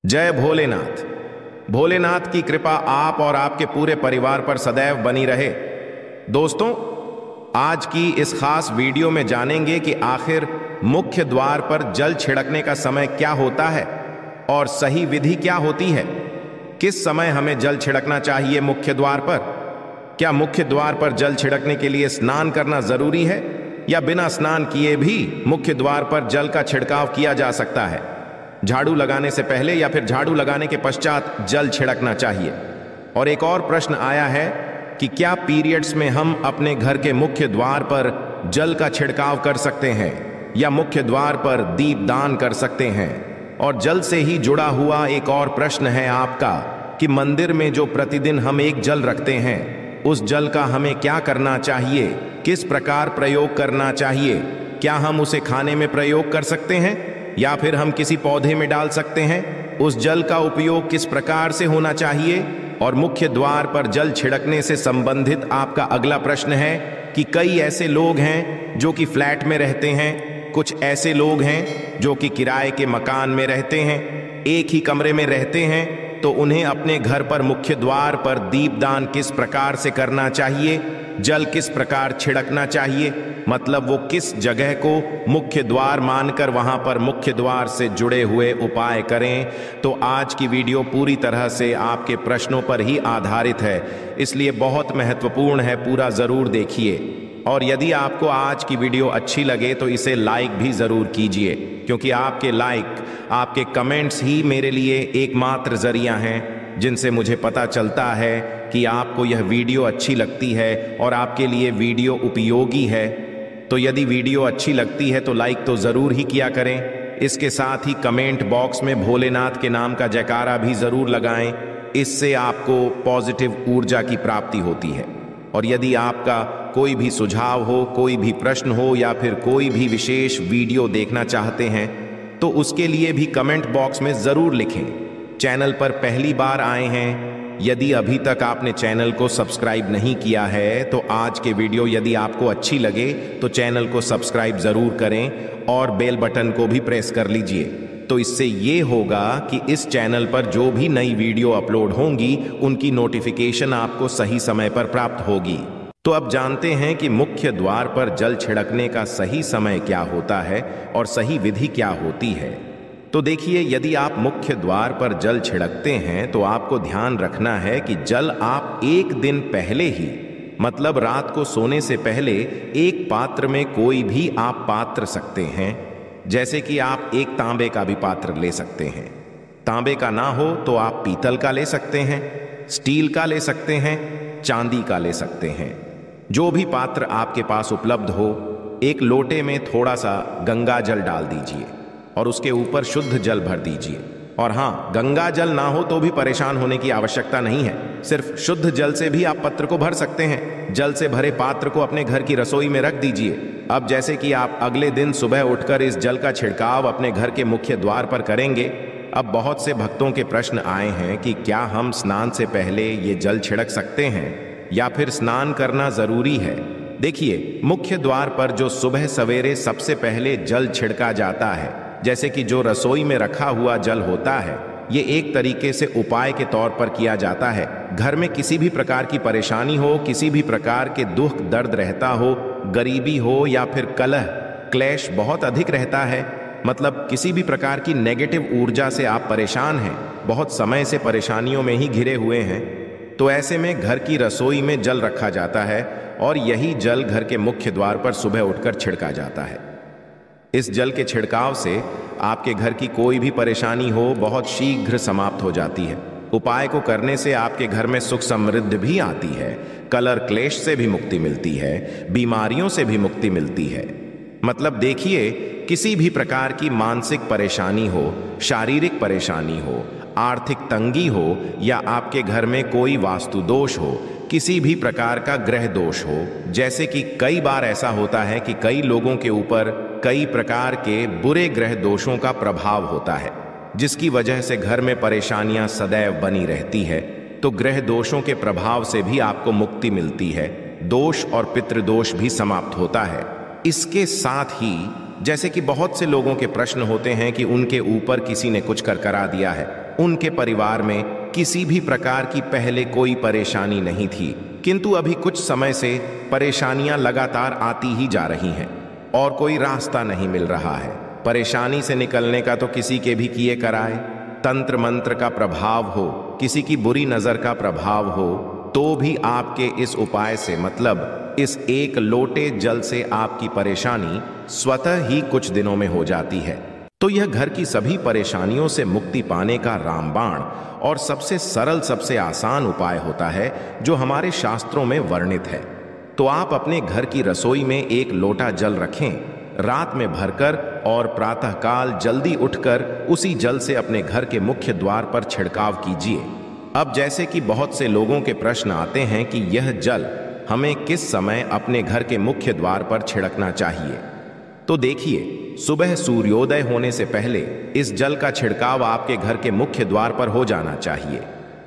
जय भोलेनाथ। भोलेनाथ की कृपा आप और आपके पूरे परिवार पर सदैव बनी रहे। दोस्तों, आज की इस खास वीडियो में जानेंगे कि आखिर मुख्य द्वार पर जल छिड़कने का समय क्या होता है और सही विधि क्या होती है। किस समय हमें जल छिड़कना चाहिए मुख्य द्वार पर? क्या मुख्य द्वार पर जल छिड़कने के लिए स्नान करना जरूरी है या बिना स्नान किए भी मुख्य द्वार पर जल का छिड़काव किया जा सकता है? झाड़ू लगाने से पहले या फिर झाड़ू लगाने के पश्चात जल छिड़कना चाहिए? और एक और प्रश्न आया है कि क्या पीरियड्स में हम अपने घर के मुख्य द्वार पर जल का छिड़काव कर सकते हैं या मुख्य द्वार पर दीपदान कर सकते हैं? और जल से ही जुड़ा हुआ एक और प्रश्न है आपका कि मंदिर में जो प्रतिदिन हम एक जल रखते हैं, उस जल का हमें क्या करना चाहिए, किस प्रकार प्रयोग करना चाहिए? क्या हम उसे खाने में प्रयोग कर सकते हैं या फिर हम किसी पौधे में डाल सकते हैं? उस जल का उपयोग किस प्रकार से होना चाहिए? और मुख्य द्वार पर जल छिड़कने से संबंधित आपका अगला प्रश्न है कि कई ऐसे लोग हैं जो कि फ्लैट में रहते हैं, कुछ ऐसे लोग हैं जो कि किराए के मकान में रहते हैं, एक ही कमरे में रहते हैं, तो उन्हें अपने घर पर मुख्य द्वार पर दीपदान किस प्रकार से करना चाहिए, जल किस प्रकार छिड़कना चाहिए, मतलब वो किस जगह को मुख्य द्वार मानकर वहां पर मुख्य द्वार से जुड़े हुए उपाय करें। तो आज की वीडियो पूरी तरह से आपके प्रश्नों पर ही आधारित है, इसलिए बहुत महत्वपूर्ण है, पूरा जरूर देखिए। और यदि आपको आज की वीडियो अच्छी लगे तो इसे लाइक भी जरूर कीजिए, क्योंकि आपके लाइक, आपके कमेंट्स ही मेरे लिए एकमात्र जरिया हैं जिनसे मुझे पता चलता है कि आपको यह वीडियो अच्छी लगती है और आपके लिए वीडियो उपयोगी है। तो यदि वीडियो अच्छी लगती है तो लाइक तो जरूर ही किया करें। इसके साथ ही कमेंट बॉक्स में भोलेनाथ के नाम का जयकारा भी जरूर लगाएं, इससे आपको पॉजिटिव ऊर्जा की प्राप्ति होती है। और यदि आपका कोई भी सुझाव हो, कोई भी प्रश्न हो या फिर कोई भी विशेष वीडियो देखना चाहते हैं तो उसके लिए भी कमेंट बॉक्स में जरूर लिखें। चैनल पर पहली बार आए हैं, यदि अभी तक आपने चैनल को सब्सक्राइब नहीं किया है तो आज के वीडियो यदि आपको अच्छी लगे तो चैनल को सब्सक्राइब जरूर करें और बेल बटन को भी प्रेस कर लीजिए। तो इससे ये होगा कि इस चैनल पर जो भी नई वीडियो अपलोड होंगी उनकी नोटिफिकेशन आपको सही समय पर प्राप्त होगी। तो अब जानते हैं कि मुख्य द्वार पर जल छिड़कने का सही समय क्या होता है और सही विधि क्या होती है। तो देखिए, यदि आप मुख्य द्वार पर जल छिड़कते हैं तो आपको ध्यान रखना है कि जल आप एक दिन पहले ही, मतलब रात को सोने से पहले, एक पात्र में कोई भी आप पात्र सकते हैं। जैसे कि आप एक तांबे का भी पात्र ले सकते हैं। तांबे का ना हो तो आप पीतल का ले सकते हैं, स्टील का ले सकते हैं, चांदी का ले सकते हैं। जो भी पात्र आपके पास उपलब्ध हो, एक लोटे में थोड़ा सा गंगा जल डाल दीजिए और उसके ऊपर शुद्ध जल भर दीजिए। और हाँ, गंगा जल ना हो तो भी परेशान होने की आवश्यकता नहीं है, सिर्फ शुद्ध जल से भी आप पत्र को भर सकते हैं। जल से भरे पात्र को अपने घर की रसोई में रख दीजिए। अब जैसे कि आप अगले दिन सुबह उठकर इस जल का छिड़काव अपने घर के मुख्य द्वार पर करेंगे। अब बहुत से भक्तों के प्रश्न आए हैं कि क्या हम स्नान से पहले ये जल छिड़क सकते हैं या फिर स्नान करना जरूरी है। देखिए, मुख्य द्वार पर जो सुबह सवेरे सबसे पहले जल छिड़का जाता है, जैसे कि जो रसोई में रखा हुआ जल होता है, ये एक तरीके से उपाय के तौर पर किया जाता है। घर में किसी भी प्रकार की परेशानी हो, किसी भी प्रकार के दुख दर्द रहता हो, गरीबी हो या फिर कलह क्लेश बहुत अधिक रहता है, मतलब किसी भी प्रकार की नेगेटिव ऊर्जा से आप परेशान हैं, बहुत समय से परेशानियों में ही घिरे हुए हैं, तो ऐसे में घर की रसोई में जल रखा जाता है और यही जल घर के मुख्य द्वार पर सुबह उठकर छिड़का जाता है। इस जल के छिड़काव से आपके घर की कोई भी परेशानी हो बहुत शीघ्र समाप्त हो जाती है। उपाय को करने से आपके घर में सुख समृद्धि भी आती है, कलह क्लेश से भी मुक्ति मिलती है, बीमारियों से भी मुक्ति मिलती है। मतलब देखिए, किसी भी प्रकार की मानसिक परेशानी हो, शारीरिक परेशानी हो, आर्थिक तंगी हो या आपके घर में कोई वास्तु दोष हो, किसी भी प्रकार का ग्रह दोष हो, जैसे कि कई बार ऐसा होता है कि कई लोगों के ऊपर कई प्रकार के बुरे ग्रह दोषों का प्रभाव होता है, जिसकी वजह से घर में परेशानियां सदैव बनी रहती है। तो ग्रह दोषों के प्रभाव से भी आपको मुक्ति मिलती है, दोष और पितृदोष भी समाप्त होता है। इसके साथ ही जैसे कि बहुत से लोगों के प्रश्न होते हैं कि उनके ऊपर किसी ने कुछ कर करा दिया है, उनके परिवार में किसी भी प्रकार की पहले कोई परेशानी नहीं थी, किंतु अभी कुछ समय से परेशानियां लगातार आती ही जा रही हैं और कोई रास्ता नहीं मिल रहा है। परेशानी से निकलने का तो किसी के भी किए कराए, तंत्र मंत्र का प्रभाव हो, किसी की बुरी नजर का प्रभाव हो, तो भी आपके इस उपाय से, मतलब इस एक लोटे जल से आपकी परेशानी स्वतः ही कुछ दिनों में हो जाती है। तो यह घर की सभी परेशानियों से मुक्ति पाने का रामबाण और सबसे सरल, सबसे आसान उपाय होता है जो हमारे शास्त्रों में वर्णित है। तो आप अपने घर की रसोई में एक लोटा जल रखें, रात में भरकर और प्रातःकाल जल्दी उठकर उसी जल से अपने घर के मुख्य द्वार पर छिड़काव कीजिए। अब जैसे कि बहुत से लोगों के प्रश्न आते हैं कि यह जल हमें किस समय अपने घर के मुख्य द्वार पर छिड़कना चाहिए, तो देखिए, सुबह सूर्योदय होने से पहले इस जल का छिड़काव आपके घर के मुख्य द्वार पर हो जाना चाहिए।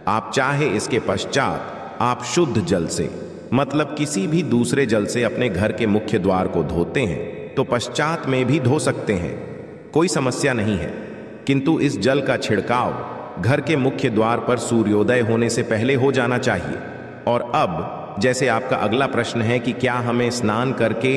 आप चाहे इसके पश्चात आप शुद्ध जल से, मतलब किसी भी दूसरे जल से अपने घर के मुख्य द्वार को धोते हैं तो पश्चात में भी धो सकते हैं, कोई समस्या नहीं है। किंतु इस जल का छिड़काव घर के मुख्य द्वार पर सूर्योदय होने से पहले हो जाना चाहिए। और अब जैसे आपका अगला प्रश्न है कि क्या हमें स्नान करके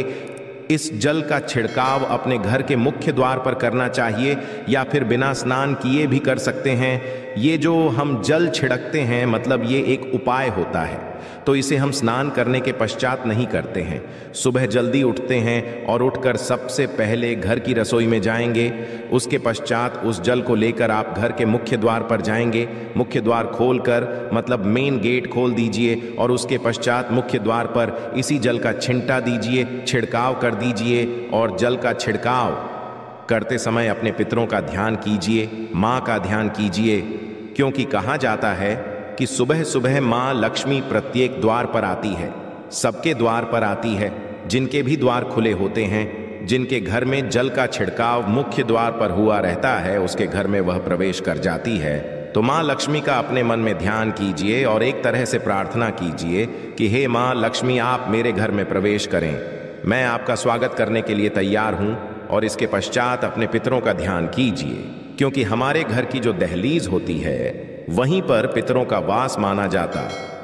इस जल का छिड़काव अपने घर के मुख्य द्वार पर करना चाहिए या फिर बिना स्नान किए भी कर सकते हैं। ये जो हम जल छिड़कते हैं, मतलब ये एक उपाय होता है, तो इसे हम स्नान करने के पश्चात नहीं करते हैं। सुबह जल्दी उठते हैं और उठकर सबसे पहले घर की रसोई में जाएंगे, उसके पश्चात उस जल को लेकर आप घर के मुख्य द्वार पर जाएंगे। मुख्य द्वार खोलकर, मतलब मेन गेट खोल दीजिए और उसके पश्चात मुख्य द्वार पर इसी जल का छिंटा दीजिए, छिड़काव कर दीजिए। और जल का छिड़काव करते समय अपने पितरों का ध्यान कीजिए, माँ का ध्यान कीजिए, क्योंकि कहा जाता है कि सुबह सुबह माँ लक्ष्मी प्रत्येक द्वार पर आती है, सबके द्वार पर आती है। जिनके भी द्वार खुले होते हैं, जिनके घर में जल का छिड़काव मुख्य द्वार पर हुआ रहता है, उसके घर में वह प्रवेश कर जाती है। तो माँ लक्ष्मी का अपने मन में ध्यान कीजिए और एक तरह से प्रार्थना कीजिए कि हे माँ लक्ष्मी, आप मेरे घर में प्रवेश करें, मैं आपका स्वागत करने के लिए तैयार हूँ। और इसके पश्चात अपने पितरों का ध्यान कीजिए, क्योंकि हमारे घर की जो दहलीज होती है वहीं पर पितरों का वास माना जाता।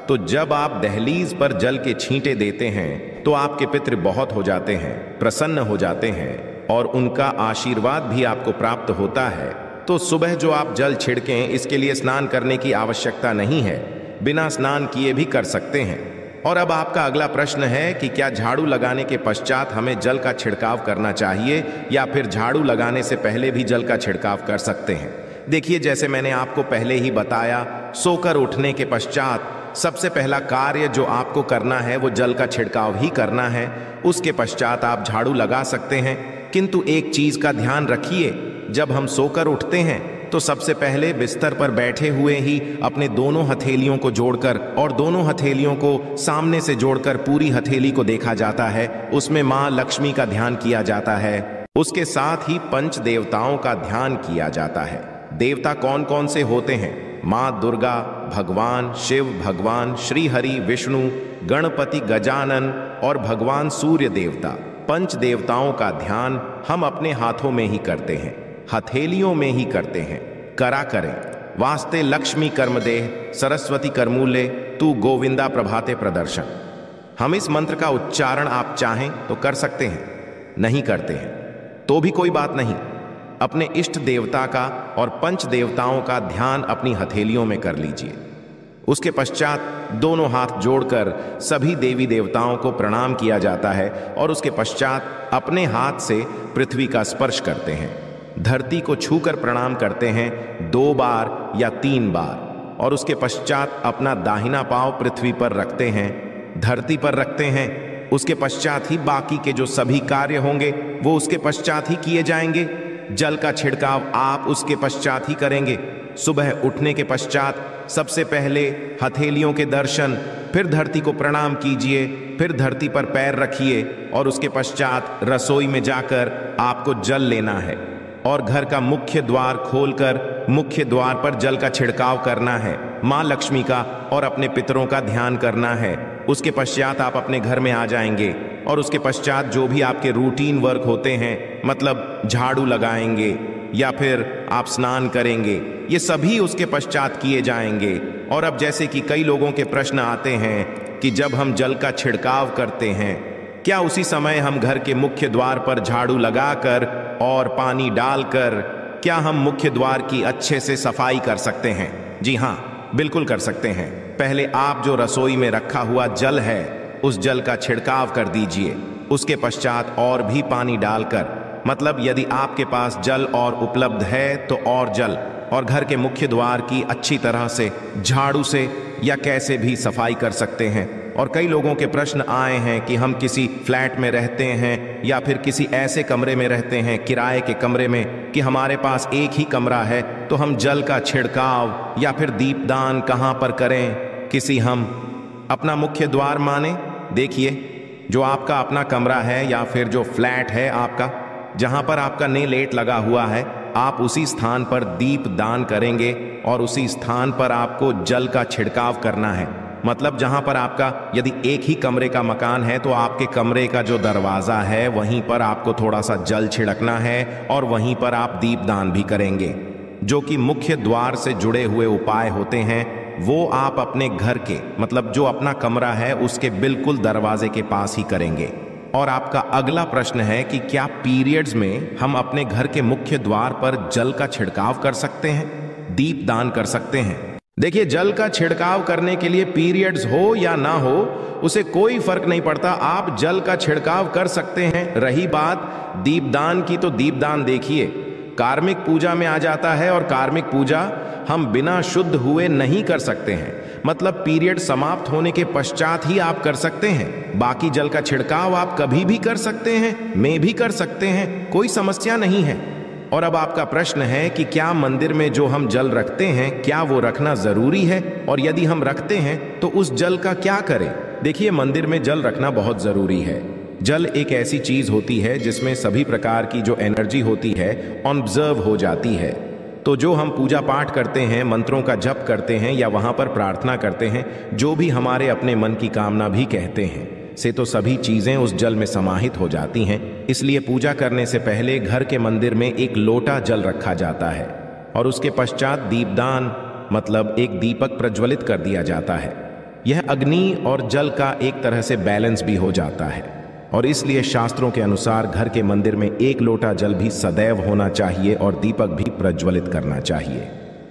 तो जब आप दहलीज पर जल के छींटे देते हैं तो आपके पितृ बहुत हो जाते हैं, प्रसन्न हो जाते हैं और उनका आशीर्वाद भी आपको प्राप्त होता है। तो सुबह जो आप जल छिड़कें, इसके लिए स्नान करने की आवश्यकता नहीं है, बिना स्नान किए भी कर सकते हैं। और अब आपका अगला प्रश्न है कि क्या झाड़ू लगाने के पश्चात हमें जल का छिड़काव करना चाहिए या फिर झाड़ू लगाने से पहले भी जल का छिड़काव कर सकते हैं। देखिए, जैसे मैंने आपको पहले ही बताया, सोकर उठने के पश्चात सबसे पहला कार्य जो आपको करना है वो जल का छिड़काव ही करना है। उसके पश्चात आप झाड़ू लगा सकते हैं, किंतु एक चीज का ध्यान रखिए, जब हम सोकर उठते हैं तो सबसे पहले बिस्तर पर बैठे हुए ही अपने दोनों हथेलियों को जोड़कर और दोनों हथेलियों को सामने से जोड़कर पूरी हथेली को देखा जाता है, उसमें माँ लक्ष्मी का ध्यान किया जाता है। उसके साथ ही पंच देवताओं का ध्यान किया जाता है। देवता कौन कौन से होते हैं? माँ दुर्गा, भगवान शिव, भगवान श्री हरि विष्णु, गणपति गजानन और भगवान सूर्य देवता। पंच देवताओं का ध्यान हम अपने हाथों में ही करते हैं, हथेलियों में ही करते हैं। करा करें। वास्ते लक्ष्मी कर्मदेह, सरस्वती करमूले, तू गोविंदा प्रभाते प्रदर्शन। हम इस मंत्र का उच्चारण आप चाहें तो कर सकते हैं, नहीं करते हैं तो भी कोई बात नहीं। अपने इष्ट देवता का और पंच देवताओं का ध्यान अपनी हथेलियों में कर लीजिए। उसके पश्चात दोनों हाथ जोड़कर सभी देवी देवताओं को प्रणाम किया जाता है और उसके पश्चात अपने हाथ से पृथ्वी का स्पर्श करते हैं। धरती को छूकर प्रणाम करते हैं 2 बार या 3 बार और उसके पश्चात अपना दाहिना पांव पृथ्वी पर रखते हैं, धरती पर रखते हैं। उसके पश्चात ही बाकी के जो सभी कार्य होंगे वो उसके पश्चात ही किए जाएंगे। जल का छिड़काव आप उसके पश्चात ही करेंगे। सुबह उठने के पश्चात सबसे पहले हथेलियों के दर्शन, फिर धरती को प्रणाम कीजिए, फिर धरती पर पैर रखिए और उसके पश्चात रसोई में जाकर आपको जल लेना है और घर का मुख्य द्वार खोलकर मुख्य द्वार पर जल का छिड़काव करना है, माँ लक्ष्मी का और अपने पितरों का ध्यान करना है। उसके पश्चात आप अपने घर में आ जाएंगे और उसके पश्चात जो भी आपके रूटीन वर्क होते हैं, मतलब झाड़ू लगाएंगे, या फिर आप स्नान करेंगे, ये सभी उसके पश्चात किए जाएंगे। और अब जैसे कि कई लोगों के प्रश्न आते हैं कि जब हम जल का छिड़काव करते हैं, क्या उसी समय हम घर के मुख्य द्वार पर झाड़ू लगाकर और पानी डालकर क्या हम मुख्य द्वार की अच्छे से सफाई कर सकते हैं? जी हाँ, बिल्कुल कर सकते हैं। पहले आप जो रसोई में रखा हुआ जल है उस जल का छिड़काव कर दीजिए। उसके पश्चात और भी पानी डालकर, मतलब यदि आपके पास जल और उपलब्ध है तो और जल, और घर के मुख्य द्वार की अच्छी तरह से झाड़ू से या कैसे भी सफाई कर सकते हैं। और कई लोगों के प्रश्न आए हैं कि हम किसी फ्लैट में रहते हैं या फिर किसी ऐसे कमरे में रहते हैं, किराए के कमरे में, कि हमारे पास एक ही कमरा है, तो हम जल का छिड़काव या फिर दीपदान कहाँ पर करें? किसी हम अपना मुख्य द्वार माने। देखिए, जो आपका अपना कमरा है या फिर जो फ्लैट है आपका, जहां पर आपका नेलेट लगा हुआ है, आप उसी स्थान पर दीप दान करेंगे और उसी स्थान पर आपको जल का छिड़काव करना है। मतलब जहां पर आपका यदि एक ही कमरे का मकान है तो आपके कमरे का जो दरवाजा है वहीं पर आपको थोड़ा सा जल छिड़कना है और वहीं पर आप दीप दान भी करेंगे। जो कि मुख्य द्वार से जुड़े हुए उपाय होते हैं वो आप अपने घर के, मतलब जो अपना कमरा है उसके बिल्कुल दरवाजे के पास ही करेंगे। और आपका अगला प्रश्न है कि क्या पीरियड्स में हम अपने घर के मुख्य द्वार पर जल का छिड़काव कर सकते हैं, दीप दान कर सकते हैं? देखिए, जल का छिड़काव करने के लिए पीरियड्स हो या ना हो उसे कोई फर्क नहीं पड़ता, आप जल का छिड़काव कर सकते हैं। रही बात दीपदान की, तो दीपदान देखिए कार्मिक पूजा में आ जाता है और कार्मिक पूजा हम बिना शुद्ध हुए नहीं कर सकते हैं। मतलब पीरियड समाप्त होने के पश्चात ही आप कर सकते हैं। बाकी जल का छिड़काव आप कभी भी कर सकते हैं, मैं भी कर सकते हैं, कोई समस्या नहीं है। और अब आपका प्रश्न है कि क्या मंदिर में जो हम जल रखते हैं क्या वो रखना जरूरी है, और यदि हम रखते हैं तो उस जल का क्या करें? देखिए, मंदिर में जल रखना बहुत जरूरी है। जल एक ऐसी चीज होती है जिसमें सभी प्रकार की जो एनर्जी होती है ऑब्जर्व हो जाती है। तो जो हम पूजा पाठ करते हैं, मंत्रों का जप करते हैं या वहां पर प्रार्थना करते हैं, जो भी हमारे अपने मन की कामना भी कहते हैं, से तो सभी चीजें उस जल में समाहित हो जाती हैं। इसलिए पूजा करने से पहले घर के मंदिर में एक लोटा जल रखा जाता है और उसके पश्चात दीपदान, मतलब एक दीपक प्रज्वलित कर दिया जाता है। यह अग्नि और जल का एक तरह से बैलेंस भी हो जाता है और इसलिए शास्त्रों के अनुसार घर के मंदिर में एक लोटा जल भी सदैव होना चाहिए और दीपक भी प्रज्वलित करना चाहिए।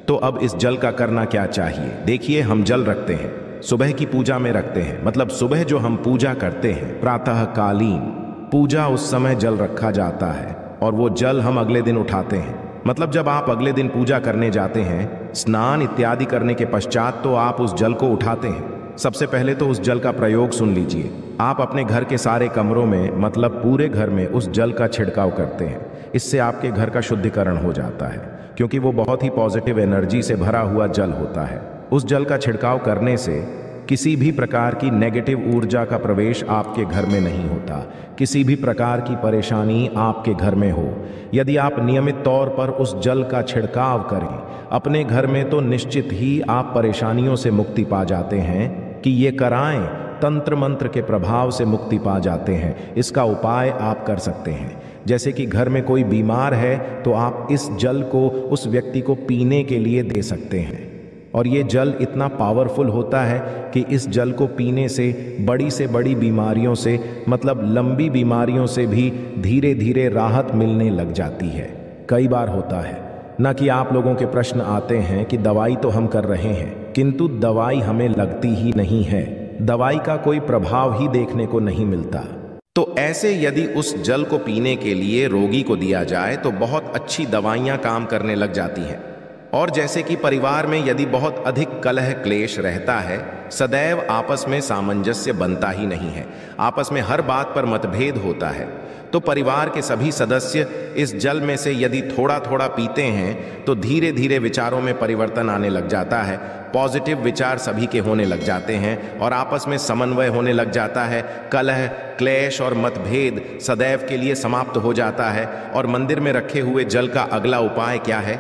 तो अब इस जल का करना क्या चाहिए? देखिए, हम जल रखते हैं, सुबह की पूजा में रखते हैं, मतलब सुबह जो हम पूजा करते हैं प्रातःकालीन पूजा, उस समय जल रखा जाता है और वो जल हम अगले दिन उठाते हैं। मतलब जब आप अगले दिन पूजा करने जाते हैं, स्नान इत्यादि करने के पश्चात, तो आप उस जल को उठाते हैं। सबसे पहले तो उस जल का प्रयोग सुन लीजिए। आप अपने घर के सारे कमरों में, मतलब पूरे घर में उस जल का छिड़काव करते हैं। इससे आपके घर का शुद्धिकरण हो जाता है, क्योंकि वो बहुत ही पॉजिटिव एनर्जी से भरा हुआ जल होता है। उस जल का छिड़काव करने से किसी भी प्रकार की नेगेटिव ऊर्जा का प्रवेश आपके घर में नहीं होता, किसी भी प्रकार की परेशानी आपके घर में हो। यदि आप नियमित तौर पर उस जल का छिड़काव करें अपने घर में, तो निश्चित ही आप परेशानियों से मुक्ति पा जाते हैं। कि ये कराएं, तंत्र मंत्र के प्रभाव से मुक्ति पा जाते हैं। इसका उपाय आप कर सकते हैं। जैसे कि घर में कोई बीमार है तो आप इस जल को उस व्यक्ति को पीने के लिए दे सकते हैं। और ये जल इतना पावरफुल होता है कि इस जल को पीने से बड़ी बीमारियों से, मतलब लंबी बीमारियों से भी धीरे धीरे राहत मिलने लग जाती है। कई बार होता है ना कि आप लोगों के प्रश्न आते हैं कि दवाई तो हम कर रहे हैं किंतु दवाई हमें लगती ही नहीं है, दवाई का कोई प्रभाव ही देखने को नहीं मिलता। तो ऐसे यदि उस जल को पीने के लिए रोगी को दिया जाए तो बहुत अच्छी दवाइयां काम करने लग जाती हैं। और जैसे कि परिवार में यदि बहुत अधिक कलह क्लेश रहता है, सदैव आपस में सामंजस्य बनता ही नहीं है, आपस में हर बात पर मतभेद होता है, तो परिवार के सभी सदस्य इस जल में से यदि थोड़ा थोड़ा पीते हैं तो धीरे धीरे विचारों में परिवर्तन आने लग जाता है। पॉजिटिव विचार सभी के होने लग जाते हैं और आपस में समन्वय होने लग जाता है। कलह क्लेश और मतभेद सदैव के लिए समाप्त हो जाता है। और मंदिर में रखे हुए जल का अगला उपाय क्या है?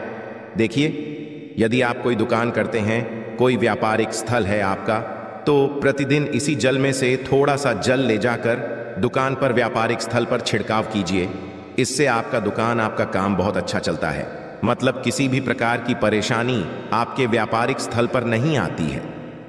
देखिए, यदि आप कोई दुकान करते हैं, कोई व्यापारिक स्थल है आपका, तो प्रतिदिन इसी जल में से थोड़ा सा जल ले जाकर दुकान पर, व्यापारिक स्थल पर छिड़काव कीजिए। इससे आपका दुकान, आपका काम बहुत अच्छा चलता है। मतलब किसी भी प्रकार की परेशानी आपके व्यापारिक स्थल पर नहीं आती है,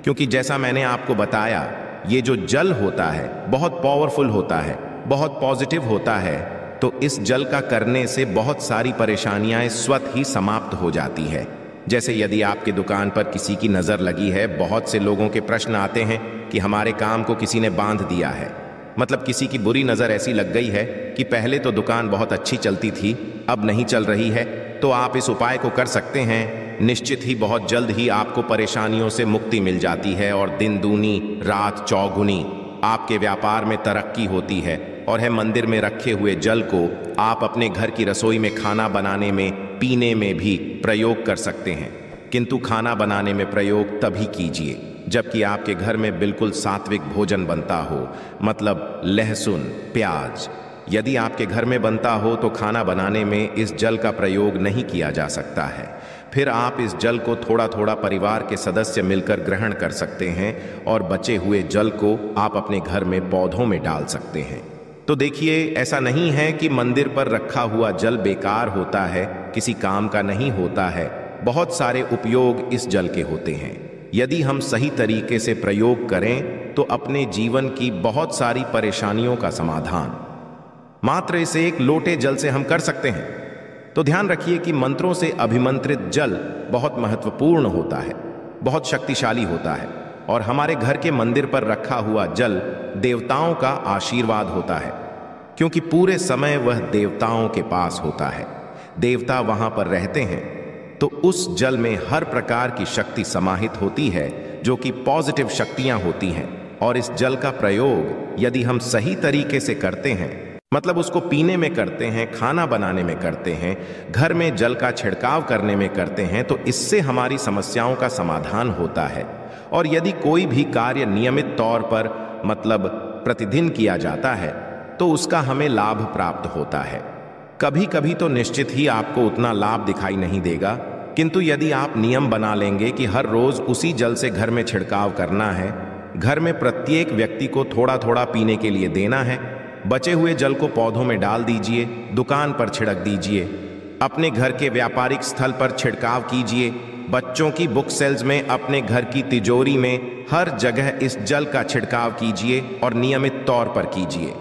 क्योंकि जैसा मैंने आपको बताया, ये जो जल होता है बहुत पावरफुल होता है, बहुत पॉजिटिव होता है। तो इस जल का करने से बहुत सारी परेशानियां स्वतः ही समाप्त हो जाती है। जैसे यदि आपकी दुकान पर किसी की नज़र लगी है, बहुत से लोगों के प्रश्न आते हैं कि हमारे काम को किसी ने बांध दिया है। मतलब किसी की बुरी नज़र ऐसी लग गई है कि पहले तो दुकान बहुत अच्छी चलती थी, अब नहीं चल रही है। तो आप इस उपाय को कर सकते हैं। निश्चित ही बहुत जल्द ही आपको परेशानियों से मुक्ति मिल जाती है और दिन दूनी रात चौगुनी आपके व्यापार में तरक्की होती है। और है मंदिर में रखे हुए जल को आप अपने घर की रसोई में खाना बनाने में, पीने में भी प्रयोग कर सकते हैं। किंतु खाना बनाने में प्रयोग तभी कीजिए जबकि आपके घर में बिल्कुल सात्विक भोजन बनता हो, मतलब लहसुन प्याज। यदि आपके घर में बनता हो तो खाना बनाने में इस जल का प्रयोग नहीं किया जा सकता है। फिर आप इस जल को थोड़ा थोड़ा परिवार के सदस्य मिलकर ग्रहण कर सकते हैं और बचे हुए जल को आप अपने घर में पौधों में डाल सकते हैं। तो देखिए, ऐसा नहीं है कि मंदिर पर रखा हुआ जल बेकार होता है, किसी काम का नहीं होता है। बहुत सारे उपयोग इस जल के होते हैं। यदि हम सही तरीके से प्रयोग करें तो अपने जीवन की बहुत सारी परेशानियों का समाधान मात्र इसे एक लोटे जल से हम कर सकते हैं। तो ध्यान रखिए कि मंत्रों से अभिमंत्रित जल बहुत महत्वपूर्ण होता है, बहुत शक्तिशाली होता है। और हमारे घर के मंदिर पर रखा हुआ जल देवताओं का आशीर्वाद होता है, क्योंकि पूरे समय वह देवताओं के पास होता है। देवता वहां पर रहते हैं, तो उस जल में हर प्रकार की शक्ति समाहित होती है, जो कि पॉजिटिव शक्तियां होती हैं। और इस जल का प्रयोग यदि हम सही तरीके से करते हैं, मतलब उसको पीने में करते हैं, खाना बनाने में करते हैं, घर में जल का छिड़काव करने में करते हैं, तो इससे हमारी समस्याओं का समाधान होता है। और यदि कोई भी कार्य नियमित तौर पर, मतलब प्रतिदिन किया जाता है, तो उसका हमें लाभ प्राप्त होता है। कभी कभी तो निश्चित ही आपको उतना लाभ दिखाई नहीं देगा, किंतु यदि आप नियम बना लेंगे कि हर रोज उसी जल से घर में छिड़काव करना है, घर में प्रत्येक व्यक्ति को थोड़ा थोड़ा पीने के लिए देना है, बचे हुए जल को पौधों में डाल दीजिए, दुकान पर छिड़क दीजिए, अपने घर के व्यापारिक स्थल पर छिड़काव कीजिए, बच्चों की बुक सेल्स में, अपने घर की तिजोरी में, हर जगह इस जल का छिड़काव कीजिए और नियमित तौर पर कीजिए।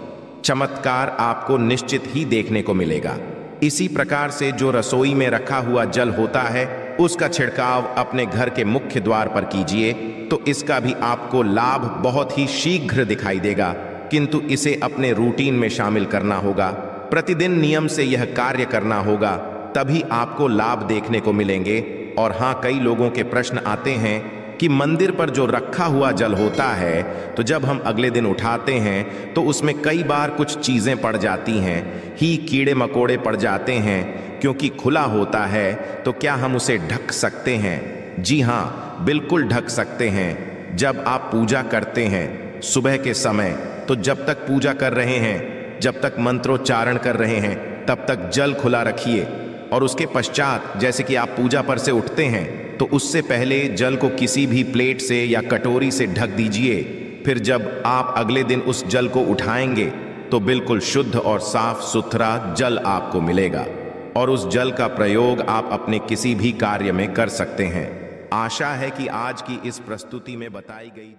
चमत्कार आपको निश्चित ही देखने को मिलेगा। इसी प्रकार से जो रसोई में रखा हुआ जल होता है, उसका छिड़काव अपने घर के मुख्य द्वार पर कीजिए, तो इसका भी आपको लाभ बहुत ही शीघ्र दिखाई देगा। किंतु इसे अपने रूटीन में शामिल करना होगा, प्रतिदिन नियम से यह कार्य करना होगा, तभी आपको लाभ देखने को मिलेंगे। और हाँ, कई लोगों के प्रश्न आते हैं कि मंदिर पर जो रखा हुआ जल होता है, तो जब हम अगले दिन उठाते हैं तो उसमें कई बार कुछ चीजें पड़ जाती हैं, ही कीड़े मकोड़े पड़ जाते हैं, क्योंकि खुला होता है। तो क्या हम उसे ढक सकते हैं? जी हाँ, बिल्कुल ढक सकते हैं। जब आप पूजा करते हैं सुबह के समय, तो जब तक पूजा कर रहे हैं, जब तक मंत्रोच्चारण कर रहे हैं, तब तक जल खुला रखिए। और उसके पश्चात जैसे कि आप पूजा पर से उठते हैं, तो उससे पहले जल को किसी भी प्लेट से या कटोरी से ढक दीजिए। फिर जब आप अगले दिन उस जल को उठाएंगे, तो बिल्कुल शुद्ध और साफ सुथरा जल आपको मिलेगा और उस जल का प्रयोग आप अपने किसी भी कार्य में कर सकते हैं। आशा है कि आज की इस प्रस्तुति में बताई गई